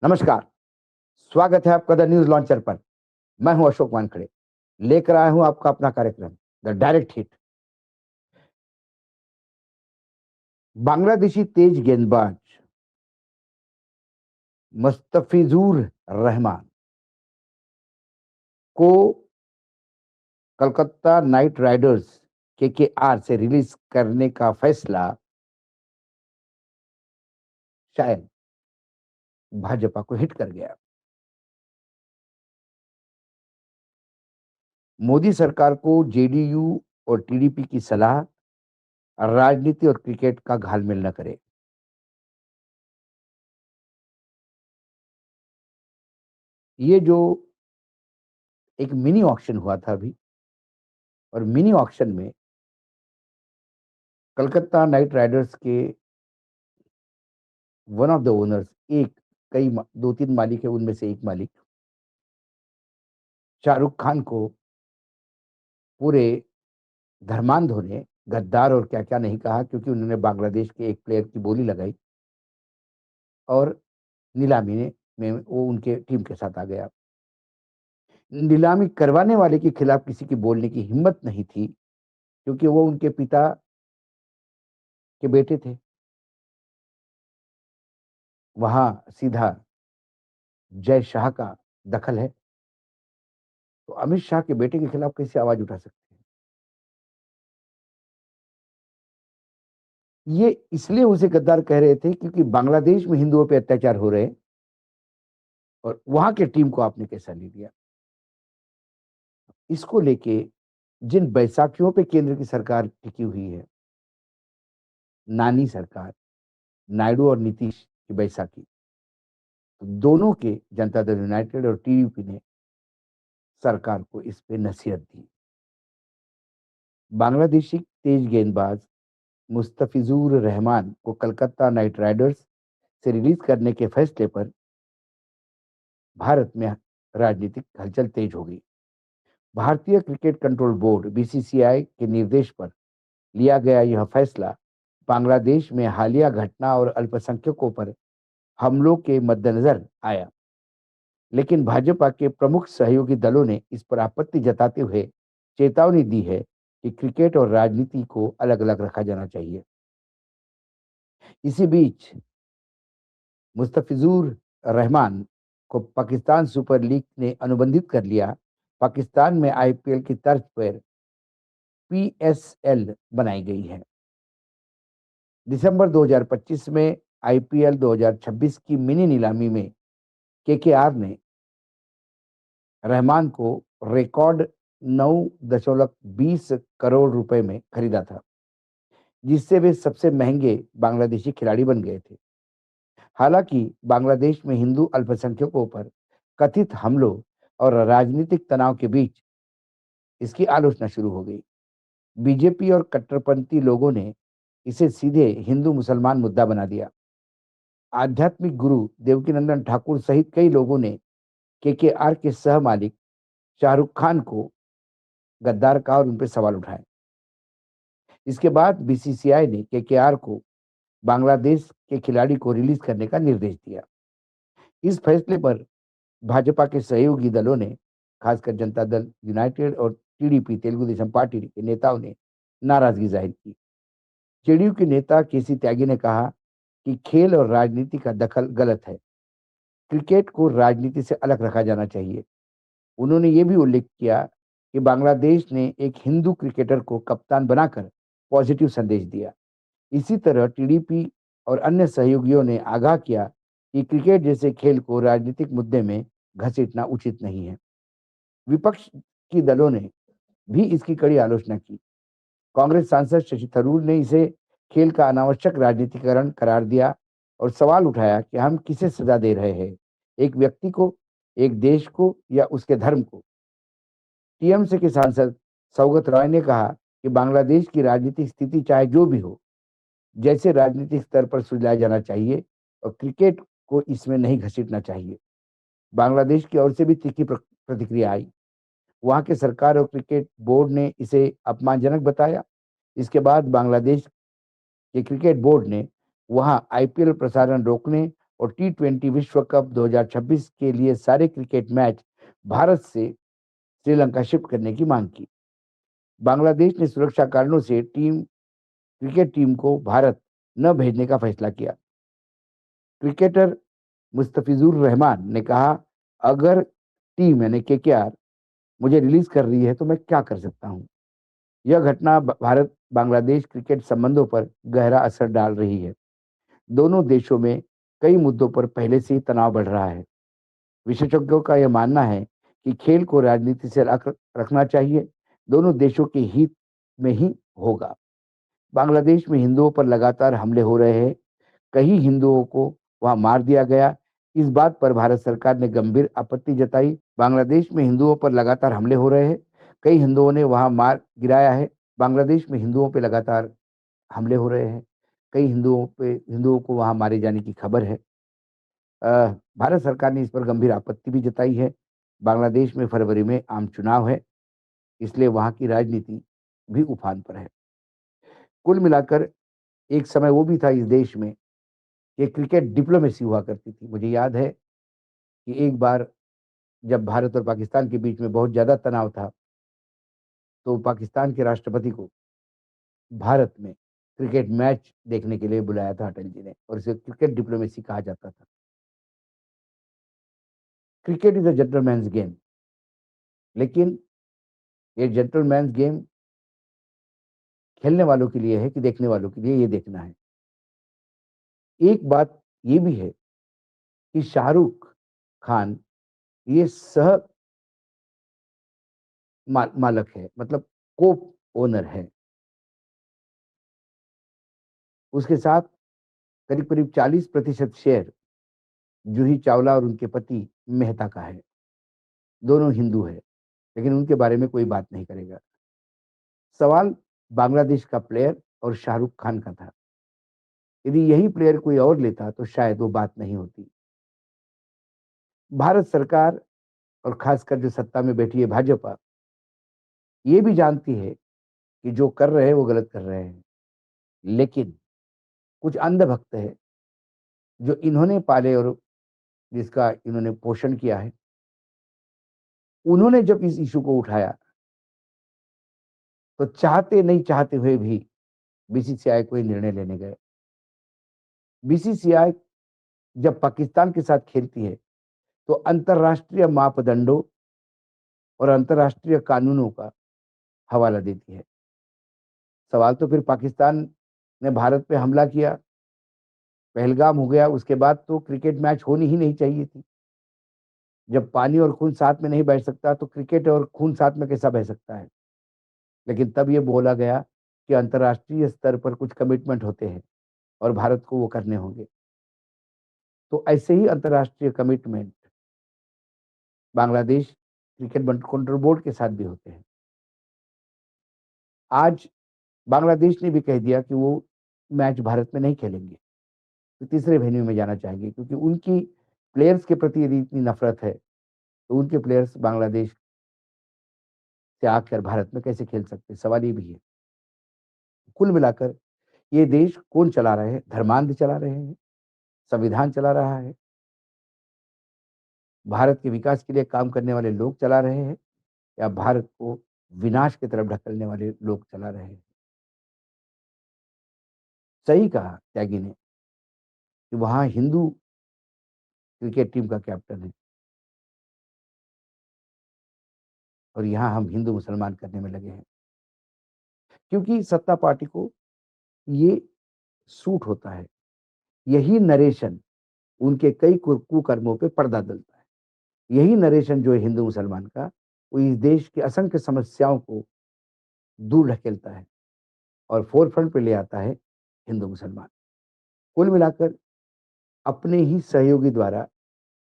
नमस्कार, स्वागत है आपका द न्यूज़ लॉन्चर पर। मैं हूं अशोक वानखड़े, लेकर आया हूं आपका अपना कार्यक्रम द डायरेक्ट हिट। बांग्लादेशी तेज गेंदबाज मुस्तफिजुर रहमान को कलकत्ता नाइट राइडर्स केकेआर से रिलीज करने का फैसला शायद भाजपा को हिट कर गया। मोदी सरकार को जेडीयू और टीडीपी की सलाह, राजनीति और क्रिकेट का घालमेल न करे। ये जो एक मिनी ऑक्शन हुआ था अभी, और मिनी ऑक्शन में कलकत्ता नाइट राइडर्स के वन ऑफ द ओनर्स, एक कई 2-3 मालिक है, उनमें से एक मालिक शाहरुख खान को पूरे धर्मांधों ने गद्दार और क्या-क्या नहीं कहा, क्योंकि उन्होंने बांग्लादेश के एक प्लेयर की बोली लगाई और नीलामी में वो उनके टीम के साथ आ गया। नीलामी करवाने वाले के खिलाफ किसी की बोलने की हिम्मत नहीं थी, क्योंकि वो उनके पिता के बेटे थे। वहां सीधा जय शाह का दखल है, तो अमित शाह के बेटे के खिलाफ कैसे आवाज उठा सकते हैं? ये इसलिए उसे गद्दार कह रहे थे क्योंकि बांग्लादेश में हिंदुओं पे अत्याचार हो रहे हैं और वहां के टीम को आपने कैसा ले लिया। इसको लेके जिन बैसाखियों पे केंद्र की सरकार टिकी हुई है, नानी सरकार, नायडू और नीतीश की बैसाखी, तो दोनों के जनता दल यूनाइटेड और टीडीपी ने सरकार को इस पे नसीहत दी। बांग्लादेशी तेज गेंदबाज मुस्तफिजुर रहमान को कलकत्ता नाइट राइडर्स से रिलीज करने के फैसले पर भारत में राजनीतिक हलचल तेज हो गई। भारतीय क्रिकेट कंट्रोल बोर्ड बीसीसीआई के निर्देश पर लिया गया यह फैसला बांग्लादेश में हालिया घटना और अल्पसंख्यकों पर हमलों के मद्देनजर आया, लेकिन भाजपा के प्रमुख सहयोगी दलों ने इस पर आपत्ति जताते हुए चेतावनी दी है कि क्रिकेट और राजनीति को अलग-अलग रखा जाना चाहिए। इसी बीच मुस्तफिजुर रहमान को पाकिस्तान सुपर लीग ने अनुबंधित कर लिया। पाकिस्तान में आईपीएल की तर्ज पर पीएसएल बनाई गई है। दिसंबर 2025 में आईपीएल 2026 की मिनी नीलामी में केकेआर ने रहमान को रिकॉर्ड 9.20 करोड़ रुपए में खरीदा था, जिससे वे सबसे महंगे बांग्लादेशी खिलाड़ी बन गए थे। हालांकि बांग्लादेश में हिंदू अल्पसंख्यकों पर कथित हमलों और राजनीतिक तनाव के बीच इसकी आलोचना शुरू हो गई। बीजेपी और कट्टरपंथी लोगों ने इसे सीधे हिंदू मुसलमान मुद्दा बना दिया। आध्यात्मिक गुरु देवकीनंदन ठाकुर सहित कई लोगों ने केकेआर के सह मालिक शाहरुख खान को गद्दार कहा और उन पर सवाल उठाए। इसके बाद बीसीसीआई ने केकेआर को बांग्लादेश के खिलाड़ी को रिलीज करने का निर्देश दिया। इस फैसले पर भाजपा के सहयोगी दलों ने, खासकर जनता दल यूनाइटेड और टीडीपी तेलुगु देशम पार्टी के नेताओं ने नाराजगी जाहिर की। जेडीयू के नेता केसी त्यागी ने कहा कि खेल और राजनीति का दखल गलत है। क्रिकेट को राजनीति से अलग रखा जाना चाहिए। उन्होंने ये भी उल्लेख किया कि बांग्लादेश ने एक हिंदू क्रिकेटर को कप्तान बनाकर पॉजिटिव संदेश दिया। इसी तरह टीडीपी और अन्य सहयोगियों ने आगाह किया कि क्रिकेट जैसे खेल को राजनीतिक मुद्दे में घसीटना उचित नहीं है। विपक्ष की दलों ने भी इसकी कड़ी आलोचना की। कांग्रेस सांसद शशि थरूर ने इसे खेल का अनावश्यक राजनीतिकरण करार दिया और सवाल उठाया कि हम किसे सजा दे रहे हैं, एक व्यक्ति को, एक देश को या उसके धर्म को। टीएमसी के सांसद सौगत रॉय ने कहा कि बांग्लादेश की राजनीतिक स्थिति चाहे जो भी हो, जैसे राजनीतिक स्तर पर सुलझाया जाना चाहिए और क्रिकेट को इसमें नहीं घसीटना चाहिए। बांग्लादेश की ओर से भी तीखी प्रतिक्रिया आई। वहां के सरकार और क्रिकेट बोर्ड ने इसे अपमानजनक बताया। इसके बाद बांग्लादेश के क्रिकेट बोर्ड ने वहां आईपीएल प्रसारण रोकने और T20 विश्व कप 2026 के लिए सारे क्रिकेट मैच भारत से श्रीलंका शिफ्ट करने की मांग की। बांग्लादेश ने सुरक्षा कारणों से क्रिकेट टीम को भारत न भेजने का फैसला किया। क्रिकेटर मुस्तफिजुर रहमान ने कहा, अगर टीम यानी केकेआर मुझे रिलीज कर रही है तो मैं क्या कर सकता हूं। यह घटना भारत बांग्लादेश क्रिकेट संबंधों पर गहरा असर डाल रही है। दोनों देशों में कई मुद्दों पर पहले से ही तनाव बढ़ रहा है। विशेषज्ञों का यह मानना है कि खेल को राजनीति से रखना चाहिए, दोनों देशों के हित में ही होगा। बांग्लादेश में हिंदुओं पर लगातार हमले हो रहे हैं। कई हिंदुओं को वहां मार दिया गया। इस बात पर भारत सरकार ने गंभीर आपत्ति जताई। बांग्लादेश में हिंदुओं पर लगातार हमले हो रहे हैं। कई हिंदुओं ने वहां मार गिराया है। बांग्लादेश में हिंदुओं पे लगातार हमले हो रहे हैं। कई हिंदुओं को वहां मारे जाने की खबर है। भारत सरकार ने इस पर गंभीर आपत्ति भी जताई है। बांग्लादेश में फरवरी में आम चुनाव है, इसलिए वहां की राजनीति भी उफान पर है। कुल मिलाकर एक समय वो भी था इस देश में कि क्रिकेट डिप्लोमेसी हुआ करती थी। मुझे याद है कि एक बार जब भारत और पाकिस्तान के बीच में बहुत ज़्यादा तनाव था, तो पाकिस्तान के राष्ट्रपति को भारत में क्रिकेट मैच देखने के लिए बुलाया था अटल जी ने, और इसे क्रिकेट डिप्लोमेसी कहा जाता था। Cricket is a gentleman's game, लेकिन ये जेंटलमैन्स गेम खेलने वालों के लिए है कि देखने वालों के लिए, ये देखना है। एक बात ये भी है कि शाहरुख खान ये सह मालक है, मतलब को ओनर है। उसके साथ करीब-करीब 40% शेयर जूही चावला और उनके पति मेहता का है। दोनों हिंदू हैं, लेकिन उनके बारे में कोई बात नहीं करेगा। सवाल बांग्लादेश का प्लेयर और शाहरुख खान का था। यदि यही प्लेयर कोई और लेता तो शायद वो बात नहीं होती। भारत सरकार और खासकर जो सत्ता में बैठी है भाजपा, ये भी जानती है कि जो कर रहे हैं वो गलत कर रहे हैं। लेकिन कुछ अंधभक्त है जो इन्होंने पाले और जिसका इन्होंने पोषण किया है। उन्होंने जब इस इश्यू को उठाया, तो चाहते नहीं चाहते हुए भी बीसीसीआई को ये निर्णय लेने गए। बीसीसीआई जब पाकिस्तान के साथ खेलती है, तो अंतर्राष्ट्रीय मापदंडों और अंतर्राष्ट्रीय कानूनों का हवाला देती है। सवाल तो फिर पाकिस्तान ने भारत पे हमला किया, पहलगाम हो गया, उसके बाद तो क्रिकेट मैच होनी ही नहीं चाहिए थी। जब पानी और खून साथ में नहीं बह सकता, तो क्रिकेट और खून साथ में कैसा बह सकता है? लेकिन तब ये बोला गया कि अंतर्राष्ट्रीय स्तर पर कुछ कमिटमेंट होते हैं और भारत को वो करने होंगे। तो ऐसे ही अंतर्राष्ट्रीय commitment Bangladesh cricket control board के साथ भी होते हैं। आज बांग्लादेश ने भी कह दिया कि वो मैच भारत में नहीं खेलेंगे, तो तीसरे वेन्यू में जाना चाहेंगे, क्योंकि उनकी प्लेयर्स के प्रति यदि इतनी नफरत है, तो उनके प्लेयर्स बांग्लादेश से आकर भारत में कैसे खेल सकते हैं? सवाल ये भी है। कुल मिलाकर ये देश कौन चला रहे हैं? धर्मांध चला रहे हैं, संविधान चला रहा है, भारत के विकास के लिए काम करने वाले लोग चला रहे हैं, या भारत को विनाश की तरफ ढकेलने वाले लोग चला रहे हैं? सही कहा त्यागी ने कि वहां हिंदू क्रिकेट टीम का कैप्टन है और यहाँ हम हिंदू मुसलमान करने में लगे हैं, क्योंकि सत्ता पार्टी को ये सूट होता है। यही नरेशन उनके कई कुकर्मों पे पर्दा डलता है। यही नरेशन जो है हिंदू मुसलमान का, वो इस देश की असंख्य समस्याओं को दूर ढकेलता है और फोर फ्रंट पे ले आता है हिंदू मुसलमान। कुल मिलाकर अपने ही सहयोगी द्वारा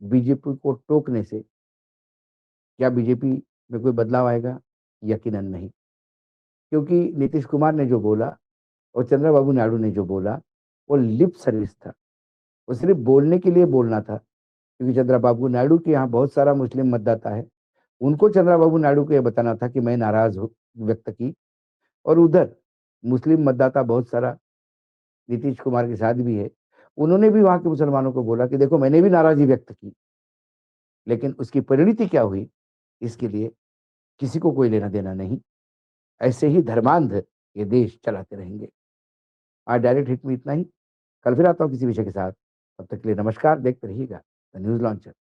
बीजेपी को टोकने से क्या बीजेपी में कोई बदलाव आएगा? यकीनन नहीं। क्योंकि नीतीश कुमार ने जो बोला और चंद्रबाबू नायडू ने जो बोला, वो लिप सर्विस था। वो सिर्फ बोलने के लिए बोलना था, क्योंकि चंद्रबाबू नायडू के यहाँ बहुत सारा मुस्लिम मतदाता है। उनको चंद्रबाबू नायडू को ये बताना था कि मैं नाराज हूँ व्यक्त की, और उधर मुस्लिम मतदाता बहुत सारा नीतीश कुमार के साथ भी है। उन्होंने भी वहाँ के मुसलमानों को बोला कि देखो मैंने भी नाराज़ी व्यक्त की, लेकिन उसकी परिणति क्या हुई, इसके लिए किसी को कोई लेना-देना नहीं। ऐसे ही धर्मांध ये देश चलाते रहेंगे। आज डायरेक्ट हिट में इतना ही। कल फिर आता हूँ किसी विषय के साथ। तब तक के लिए नमस्कार, देखते रहिएगा द न्यूज़ लॉन्चर।